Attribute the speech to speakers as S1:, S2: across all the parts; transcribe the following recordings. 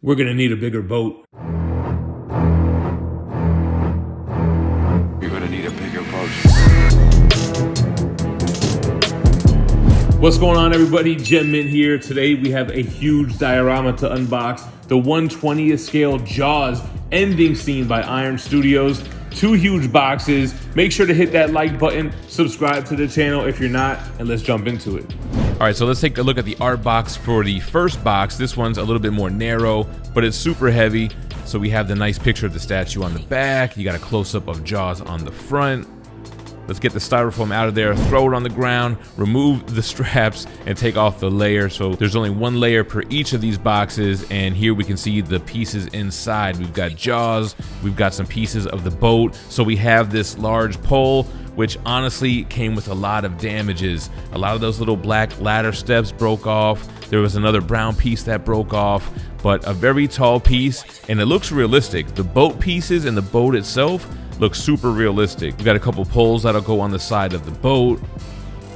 S1: We're gonna need a bigger boat.
S2: You're gonna need a bigger boat.
S1: What's going on, everybody? GemMint here. Today we have a huge diorama to unbox. The 1/20th scale Jaws ending scene by Iron Studios. 2 huge boxes. Make sure to hit that like button, subscribe to the channel if you're not, and let's jump into it.
S3: All right, so let's take a look at the art box for the first box. This one's a little bit more narrow, but it's super heavy. So we have the nice picture of the statue on the back. You got a close-up of Jaws on the front. Let's get the styrofoam out of there, throw it on the ground, remove the straps, and take off the layer. So there's only 1 layer per each of these boxes, and here we can see the pieces inside. We've got Jaws, we've got some pieces of the boat. So we have this large pole, which honestly came with a lot of damages. A lot of those little black ladder steps broke off. There was another brown piece that broke off, but a very tall piece, and it looks realistic. The boat pieces and the boat itself look super realistic. We've got a couple poles that'll go on the side of the boat,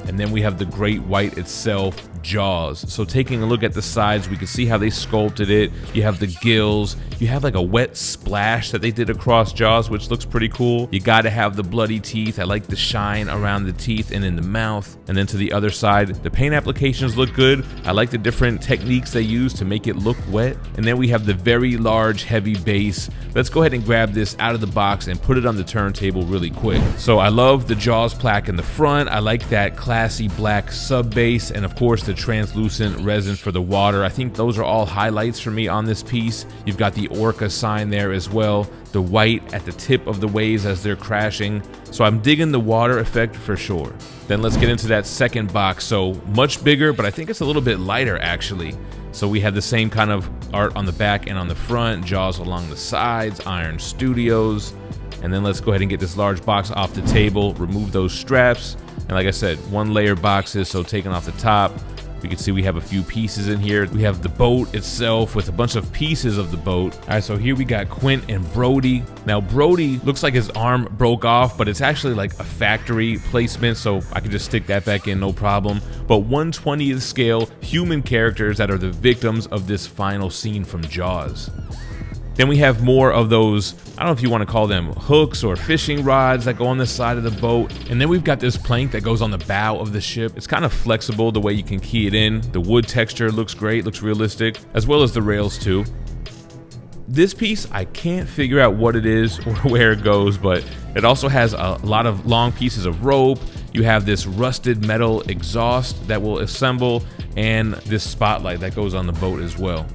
S3: and then we have the great white itself, Jaws. So taking a look at the sides, we can see how they sculpted it. You have the gills, you have like a wet splash that they did across Jaws, which looks pretty cool. You gotta have the bloody teeth. I like the shine around the teeth and in the mouth. And then to the other side, the paint applications look good. I like the different techniques they use to make it look wet. And then we have the very large, heavy base. Let's go ahead and grab this out of the box and put it on the turntable really quick. So I love the Jaws plaque in the front. I like that classy black sub base, and of course the translucent resin for the water. I think those are all highlights for me on this piece. You've got the orca sign there as well, the white at the tip of the waves as they're crashing. So I'm digging the water effect for sure. Then let's get into that second box. So much bigger, but I think it's a little bit lighter actually. So we have the same kind of art on the back and on the front, Jaws along the sides, Iron Studios. And then let's go ahead and get this large box off the table, remove those straps. And like I said, 1 layer boxes, so taking off the top, we can see we have a few pieces in here. We have the boat itself with a bunch of pieces of the boat. All right, so here we got Quint and Brody. Now Brody looks like his arm broke off, but it's actually like a factory placement, so I can just stick that back in, no problem. But 1/20th scale human characters that are the victims of this final scene from Jaws. Then we have more of those, I don't know if you want to call them hooks or fishing rods that go on the side of the boat. And then we've got this plank that goes on the bow of the ship. It's kind of flexible the way you can key it in. The wood texture looks great, looks realistic, as well as the rails too. This piece, I can't figure out what it is or where it goes, but it also has a lot of long pieces of rope. You have this rusted metal exhaust that will assemble, and this spotlight that goes on the boat as well.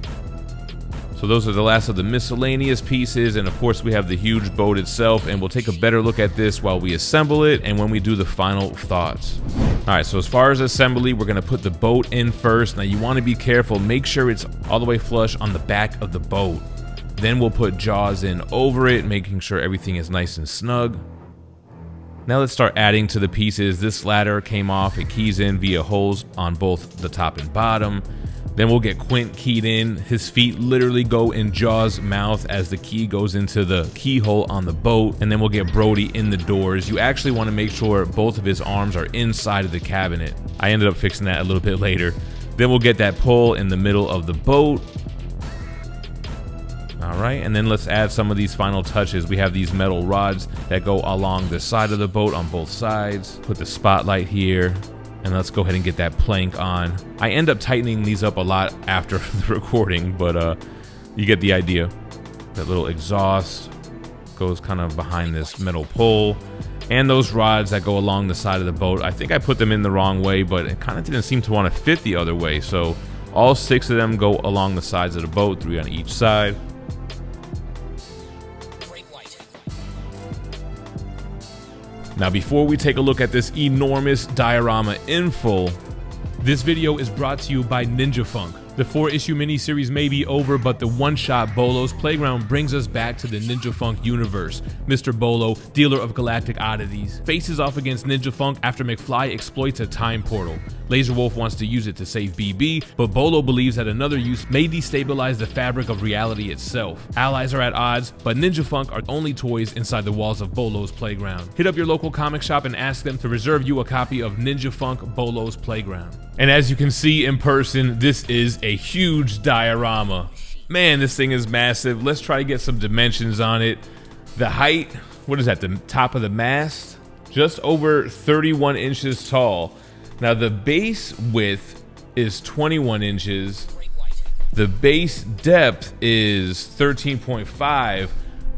S3: So those are the last of the miscellaneous pieces, and of course we have the huge boat itself, and we'll take a better look at this while we assemble it and when we do the final thoughts. All right, so as far as assembly, we're gonna put the boat in first. Now you wanna be careful, make sure it's all the way flush on the back of the boat. Then we'll put Jaws in over it, making sure everything is nice and snug. Now let's start adding to the pieces. This ladder came off, it keys in via holes on both the top and bottom. Then we'll get Quint keyed in. His feet literally go in Jaws' mouth as the key goes into the keyhole on the boat. And then we'll get Brody in the doors. You actually want to make sure both of his arms are inside of the cabinet. I ended up fixing that a little bit later. Then we'll get that pole in the middle of the boat. All right, and then let's add some of these final touches. We have these metal rods that go along the side of the boat on both sides. Put the spotlight here. And let's go ahead and get that plank on. I end up tightening these up a lot after the recording, but you get the idea. That little exhaust goes kind of behind this metal pole. And those rods that go along the side of the boat, I think I put them in the wrong way, but it kind of didn't seem to want to fit the other way. So all 6 of them go along the sides of the boat, 3 on each side. Now before we take a look at this enormous diorama in full, this video is brought to you by Ninja Funk. The 4-issue miniseries may be over, but the one-shot Bolo's Playground brings us back to the Ninja Funk universe. Mr. Bolo, dealer of galactic oddities, faces off against Ninja Funk after McFly exploits a time portal. Laser Wolf wants to use it to save BB, but Bolo believes that another use may destabilize the fabric of reality itself. Allies are at odds, but Ninja Funk are only toys inside the walls of Bolo's Playground. Hit up your local comic shop and ask them to reserve you a copy of Ninja Funk Bolo's Playground. And as you can see in person, this is a huge diorama. Man, this thing is massive. Let's try to get some dimensions on it. The height, what is that, the top of the mast? Just over 31 inches tall. Now the base width is 21 inches. The base depth is 13.5,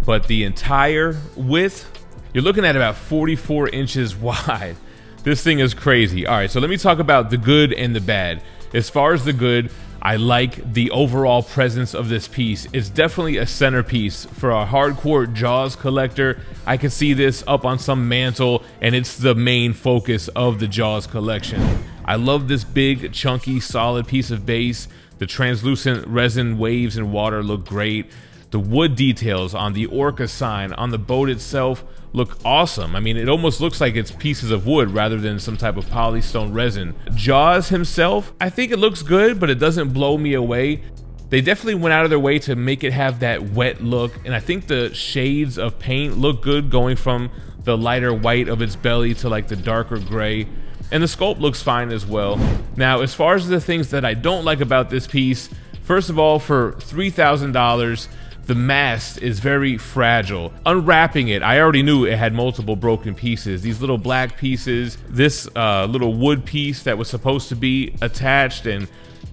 S3: but the entire width, you're looking at about 44 inches wide. This thing is crazy. All right, so let me talk about the good and the bad. As far as the good, I like the overall presence of this piece. It's definitely a centerpiece for a hardcore Jaws collector. I can see this up on some mantle, and it's the main focus of the Jaws collection. I love this big, chunky, solid piece of base. The translucent resin waves and water look great. The wood details on the Orca sign on the boat itself look awesome. I mean, it almost looks like it's pieces of wood rather than some type of polystone resin. Jaws himself, I think it looks good, but it doesn't blow me away. They definitely went out of their way to make it have that wet look, and I think the shades of paint look good, going from the lighter white of its belly to like the darker gray. And the sculpt looks fine as well. Now, as far as the things that I don't like about this piece, first of all, for $3,000, the mast is very fragile. Unwrapping it, I already knew it had multiple broken pieces. These little black pieces, this little wood piece that was supposed to be attached, and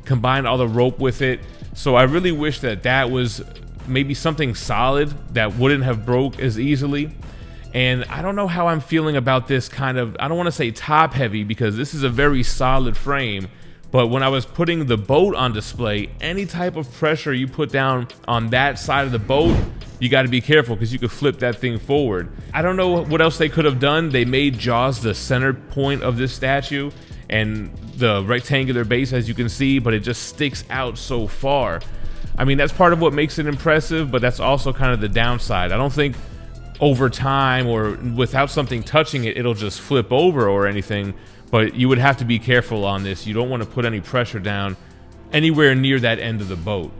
S3: combined all the rope with it. So I really wish that that was maybe something solid that wouldn't have broke as easily. And I don't know how I'm feeling about this kind of, I don't want to say top heavy because this is a very solid frame, but when I was putting the boat on display, any type of pressure you put down on that side of the boat, you got to be careful because you could flip that thing forward. I don't know what else they could have done. They made Jaws the center point of this statue and the rectangular base, as you can see, but it just sticks out so far. I mean, that's part of what makes it impressive, but that's also kind of the downside. I don't think over time or without something touching it, it'll just flip over or anything, but you would have to be careful on this. You don't want to put any pressure down anywhere near that end of the boat.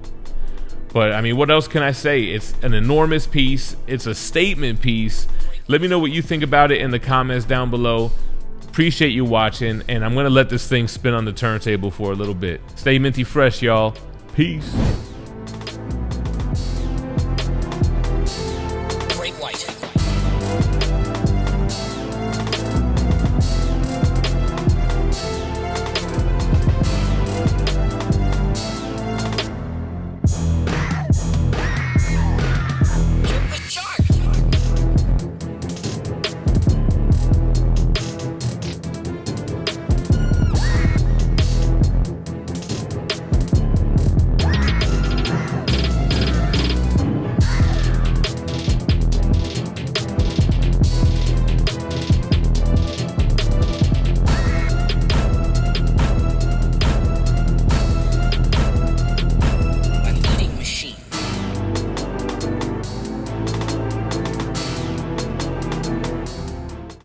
S3: But I mean, what else can I say? It's an enormous piece. It's a statement piece. Let me know what you think about it in the comments down below. Appreciate you watching, and I'm gonna let this thing spin on the turntable for a little bit. Stay minty fresh, y'all. Peace.